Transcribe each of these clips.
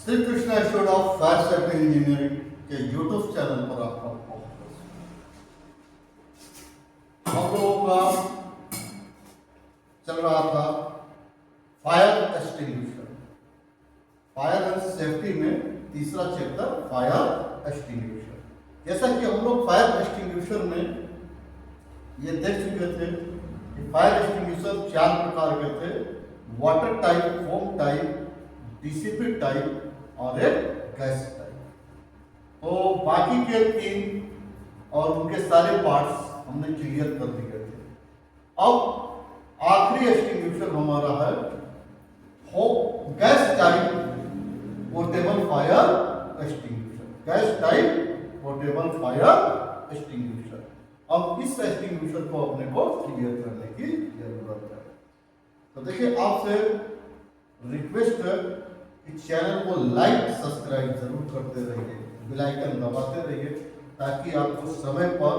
Shri Krishna institute of fire safety engineering के YouTube channel पर आपका बहुत हम लोगों का चल रहा था fire extinguisher. Fire and safety में तीसरा चैप्टर फायर एक्सटिंग्विशर। जैसा कि हम लोग फायर एक्सटिंग्विशर में ये देख चुके थे कि फायर एक्सटिंग्विशर 4 प्रकार के थे: water type, foam type, DCP type और एक गैस टाइप। तो बाकी के 3 और उनके सारे पार्ट्स हमने क्लियर कर दिए थे। अब आखिरी एक्सटिंग्विशर हमारा है gas type portable fire extinguisher. Gas type portable fire extinguisher. अब इस एक्सटिंग्विशर को अपने को क्लियर करने की जरूरत है। तो देखिए, आपसे रिक्वेस्ट है कि चैनल को लाइक सब्सक्राइब जरूर करते रहिए, बेल आइकन दबाते रहिए ताकि आपको समय पर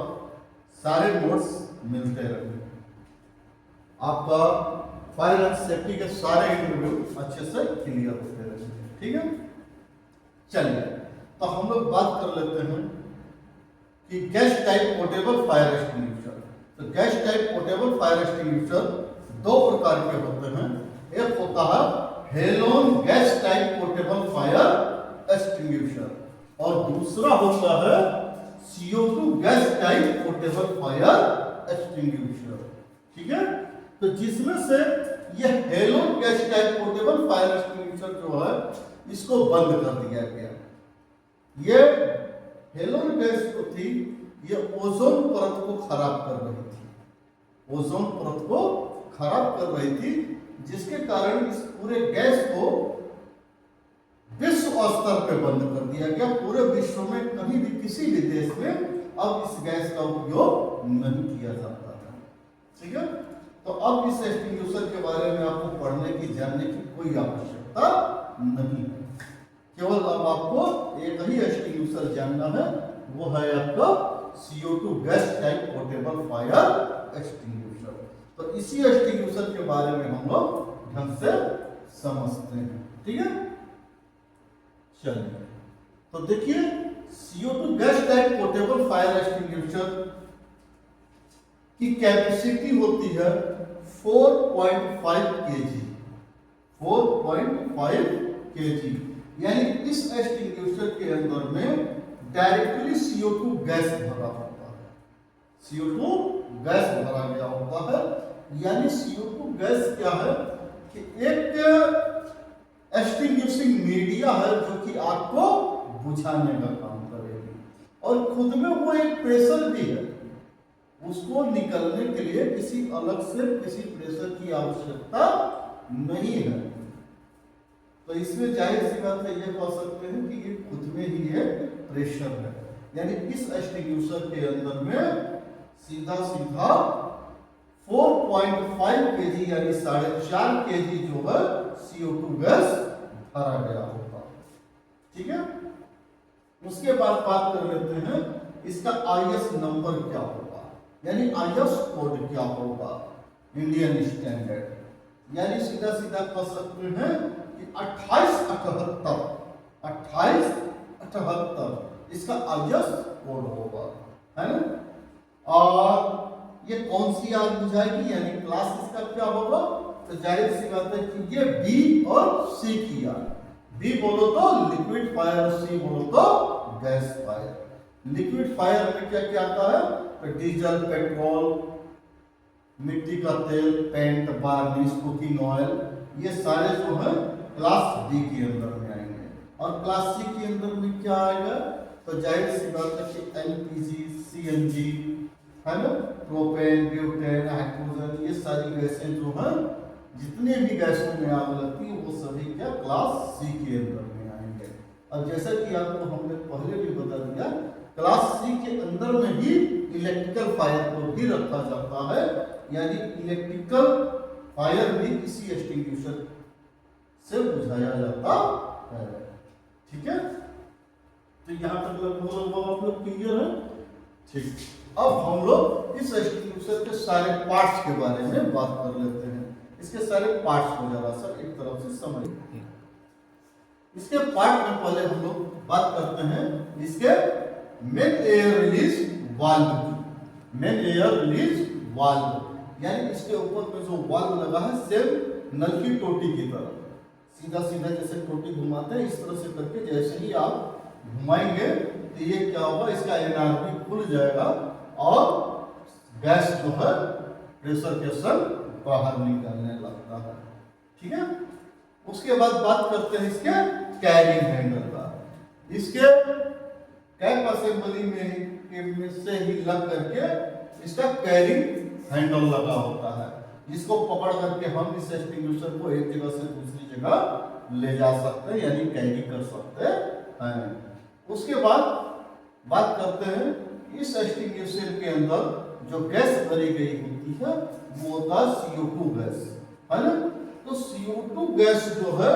सारे नोट्स मिलते रहें। आपका फायर एंड सेफ्टी के सारे इंटरव्यू अच्छे से क्लियर होते रहेंगे। ठीक है, चलिए तो हम लोग बात कर लेते हैं कि gas type portable fire extinguisher. तो gas type portable fire extinguisher 2 प्रकार के होते हैं। एक होता है halon gas type portable fire extinguisher और दूसरा होता है CO2 gas type portable fire extinguisher. ठीक है, तो जिसमें से यह halon gas type portable fire extinguisher जो है इसको बंद कर दिया गया। ये हेलोन गैस जो थी ये ओजोन परत को खराब कर रही थी। ओजोन परत को खराब कर रही थी, जिसके कारण इस पूरे गैस को विश्व स्तर पे बंद कर दिया गया। पूरे विश्व में कहीं भी किसी भी देश में अब इस गैस का उपयोग नहीं किया जाता है। ठीक है, तो अब इस एक्सटिंग्विशर के बारे में आपको पढ़ने की, जानने की कोई आवश्यकता नहीं है। केवल अब आपको एक ही एक्सटिंग्विशर जानना है, वो है आपका CO2 gas type portable fire extinguisher. तो इसी एक्सटिंग्विशर के बारे में हम लोग ढंग से समझते हैं। ठीक है, चलिए तो देखिए, CO2 gas type portable fire extinguisher की कैपेसिटी होती है 4.5 kg। 4.5 kg यानी इस एक्सटिंग्विशर के अंदर में डायरेक्टली CO2 गैस भरा होता है। CO2 गैस भरा गया होता है। यानी CO2 गैस क्या है कि एक एक्सटिंग्विशिंग मीडिया है जो कि आग को बुझाने का काम करेगी, और खुद में वो एक प्रेशर भी है। उसको निकलने के लिए किसी अलग से किसी प्रेशर की आवश्यकता नहीं है। तो इसमें जाहिर सी बात है, ये कह सकते हैं कि ये खुद में ही एक प्रेशर है। यानी इस एक्सटिंग्विशर के अंदर में सीधा 4.5 kg यानी 4.5 kg जो है CO2 गैस भरा गया होगा। ठीक है, उसके बाद बात कर लेते हैं इसका IS नंबर क्या होगा, यानी IS कोड क्या होगा, इंडियन स्टैंडर्ड। यानी सीधा सीधा कह सकते हैं कि 2878 इसका IS कोड होगा, है ना। और ये कौन सी आग बुझाएगी, यानी क्लास इसका क्या होगा, तो जाहिर सी बात है कि ये B और C की आग। B बोलो तो लिक्विड फायर और C बोलो तो गैस फायर। लिक्विड फायर में क्या क्या आता है, तो डीजल, पेट्रोल, मिट्टी का तेल, पेंट, वार्निश, कुकिंग ऑयल, ये सारे जो है क्लास B के अंदर में आएंगे। और क्लास C के अंदर में क्या आएगा, तो जाहिर सी बात है कि LPG, CNG, है ना, प्रोपेन, ब्यूटेन, हाइड्रोजन, ये सारी गैसें जो हैं, जितने भी गैसों में आग लगती है वो सभी क्या क्लास C के अंदर में आएंगे। और जैसा कि आपको हमने पहले भी बता दिया, क्लास C के अंदर में ही इलेक्ट्रिकल फायर को भी रखा जाता है। यानी इलेक्ट्रिकल फायर भी इसी एक्सटिंग्विशर से बुझाया जाता है। ठीक है, तो यहाँ तक लगभग आप लोग क्लियर है। ठीक, अब हम लोग इस एक्सटिंग्विशर के सारे पार्ट्स के बारे में बात कर लेते हैं। इसके सारे पार्ट्स को जरा सा एक तरफ से समझ। इसके पार्ट में पहले हम लोग बात करते हैं इसके मेन एयर रिलीज वाल्व की। मेन एयर रिलीज वाल्व यानी इसके ऊपर में जो वाल्व लगा है सेम नल की टोटी की तरह, सीधा सीधा जैसे टोटी घुमाते हैं इस तरह से करके जैसे ही आप घुमाएंगे तो ये क्या होगा, इसका एनआरबी खुल जाएगा और गैस जो है प्रेशर के संग बाहर निकलने लगता है। ठीक है, उसके बाद बात करते हैं इसके कैरिंग हैंडल का। इसके कैप असेंबली में से ही लग करके इसका कैरिंग हैंडल लगा होता है, जिसको पकड़ करके हम इस एक्सटिंग्विशर को एक जगह से दूसरी जगह ले जा सकते हैं यानी कैरी कर सकते हैं। उसके बाद बात करते हैं इस एक्सटिंग्विशर के अंदर जो गैस भरी गई होती है वो होता है CO2 गैस, है ना। तो CO2 गैस जो है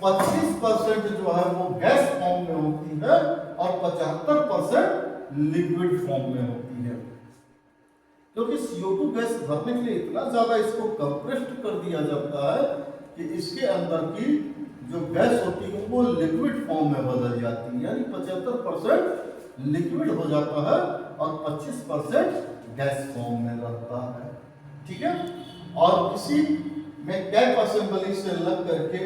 25% जो है वो गैस फॉर्म में होती है और 75% लिक्विड फॉर्म में होती है। क्योंकि CO2 गैस भरने के लिए इतना ज्यादा इसको कंप्रेस्ड कर दिया जाता है कि इसके अंदर की जो गैस होती है वो लिक्विड फॉर्म में बदल जाती है, यानी 75% लिक्विड हो जाता है और 25% गैस फॉर्म में रहता है। ठीक है, और इसी में कैप असेंबली से लग करके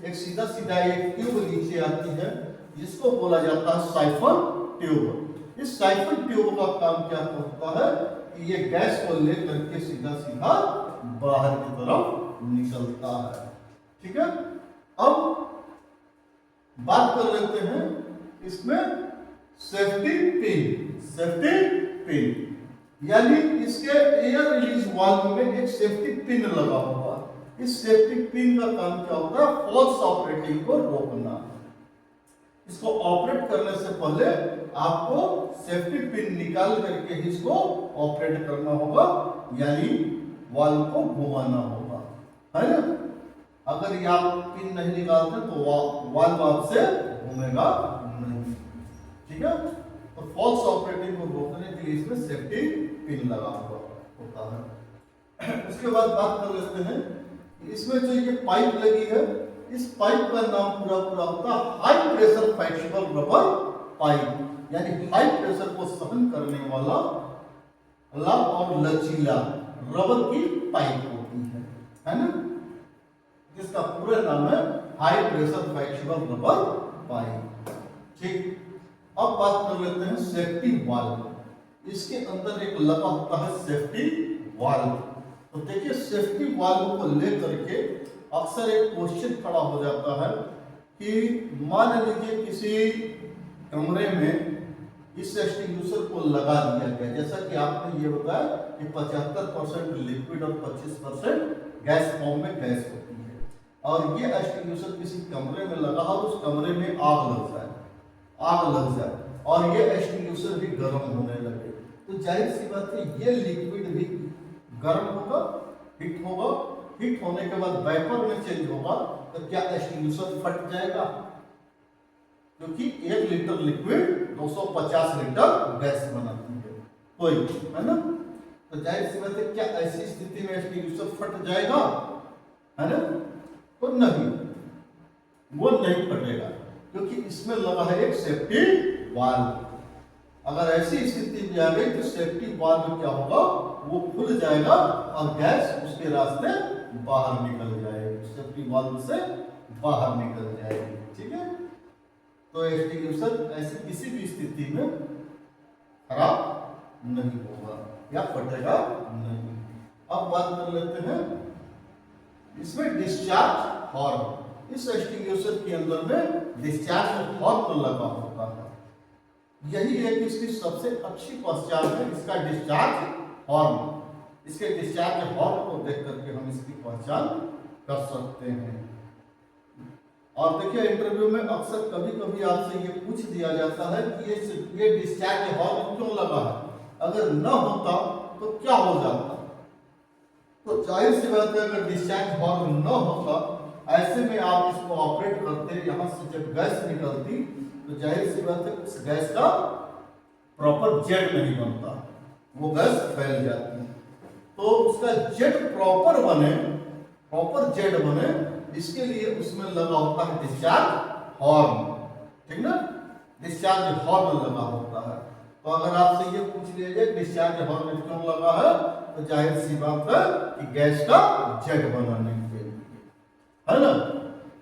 एक सीधा सीधा एक ट्यूब नीचे आती है जिसको बोला जाता है साइफन ट्यूब। इस साइफन ट्यूब का काम क्या होता है कि ये गैस को लेकर के सीधा सीधा बाहर की तरफ निकलता है। ठीक है, अब बात कर लेते हैं इसमें सेफ्टी पिन। सेफ्टी पिन यानी इसके एयर रिलीज वाल्व में एक सेफ्टी पिन लगा होगा। इस सेफ्टी पिन का काम क्या होता है, फॉल्स ऑपरेटिंग को रोकना। इसको ऑपरेट करने से पहले आपको सेफ्टी पिन निकाल करके इसको ऑपरेट करना होगा, यानी वाल्व को घुमाना होगा, है ना। अगर ये आप पिन नहीं निकालते तो वाल्व आपसे घूमेगा नहीं। ठीक है, तो फॉल्स ऑपरेटिंग को रोकने के लिए इसमें सेफ्टी पिन लगा हुआ होता है। उसके बाद बात कर लेते हैं इसमें जो ये पाइप लगी है, इस पाइप का नाम पूरा होता है high pressure flexible rubber pipe, यानी हाई प्रेशर को सहन करने वाला और लचीला रबर की पाइप होती है ना, जिसका पूरा नाम है high pressure flexible rubber pipe. ठीक, अब बात कर लेते हैं सेफ्टी वाल्व। इसके अंदर एक लगा होता है सेफ्टी वाल्व। तो देखिए सेफ्टी वाल्व को लेकर के अक्सर एक क्वेश्चन खड़ा हो जाता है कि मान लीजिए किसी कमरे में इस एक्सटिंग्विशर को लगा दिया गया, जैसा कि आपने ये बताया कि 75% लिक्विड और 25% गैस फॉर्म में गैस होती है, और ये एक्सटिंग्विशर किसी कमरे में लगा हो, उस कमरे में आग लग जाए और ये एक्सटिंग्विशर भी गर्म होने लगे, तो जाहिर सी बात है ये लिक्विड भी गर्म होगा, हीट होने के बाद वेपर में चेंज होगा, तो क्या एक्सटिंग्विशर फट जाएगा? क्योंकि 1 लीटर लिक्विड 250 लीटर गैस बनाती है कोई, है ना। तो जाहिर सी बात है क्या ऐसी स्थिति में एक्सटिंग्विशर फट जाएगा, है ना? तो नहीं, वो नहीं फटेगा क्योंकि इसमें लगा है एक सेफ्टी वाल्व। अगर ऐसी स्थिति में आ गई तो सेफ्टी वाल्व क्या होगा, वो खुल जाएगा और गैस उसके रास्ते बाहर निकल जाएगी, सेफ्टी वाल्व से बाहर निकल जाएगी। ठीक है, तो एक्सटिंग्विशर ऐसी किसी भी स्थिति में खराब नहीं होगा या फटेगा नहीं। अब बात कर लेते हैं इसमें डिस्चार्ज हॉर्न। इस एक्सटिंग्विशर के अंदर में डिस्चार्ज हॉर्न लगा होता है, यही एक इसकी सबसे अच्छी पहचान है, इसका डिस्चार्ज हॉर्न। इसके डिस्चार्ज हॉर्न को देख करके हम इसकी पहचान कर सकते हैं। और देखिए इंटरव्यू में अक्सर कभी आपसे ये पूछ दिया जाता है कि ये डिस्चार्ज हॉर्न क्यों लगा है, अगर न होता तो क्या हो जाता। तो जाहिर सी बात है अगर डिस्चार्ज हॉर्न न होता, ऐसे में आप इसको ऑपरेट करते, यहाँ से जब गैस निकलती तो जाहिर सी बात है उस गैस का प्रॉपर जेट नहीं बनता, वो गैस फैल जाती है। तो उसका जेट प्रॉपर जेट बने, इसके लिए उसमें लगा होता है डिस्चार्ज हॉर्न, ठीक ना, डिस्चार्ज हॉर्न लगा होता है। तो अगर आपसे ये पूछ लिया जाए डिस्चार्ज हॉर्न क्यों लगा है, तो जाहिर सी बात है कि गैस का जेट बनाने के लिए, है ना।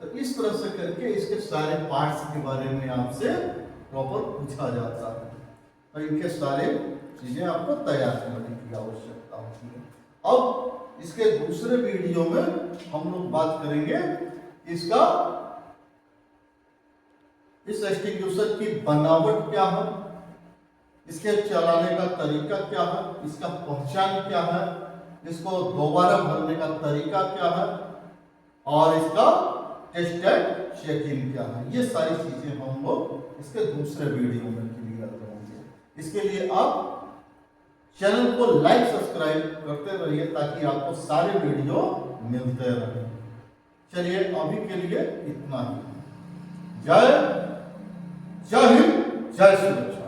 तो इस तरह से करके इसके सारे पार्ट्स के बारे में आपसे प्रॉपर पूछा जाता है, तो इनके सारे चीजें आपको तैयार करने की आवश्यकता होती है। अब इसके दूसरे वीडियो में हम लोग बात करेंगे इसका, इस एक्सटिंग्विशर की बनावट क्या है, इसके चलाने का तरीका क्या है, इसका पहचान क्या है, इसको दोबारा भरने का तरीका क्या है, और इसका टेस्ट एंड चेकिंग क्या है। ये सारी चीजें हम लोग इसके दूसरे वीडियो में क्लियर करेंगे। इसके लिए आप चैनल को लाइक सब्सक्राइब करते रहिए ताकि आपको सारे वीडियो मिलते रहे। चलिए अभी के लिए इतना ही। जय हिंद, जय श्री कृष्ण।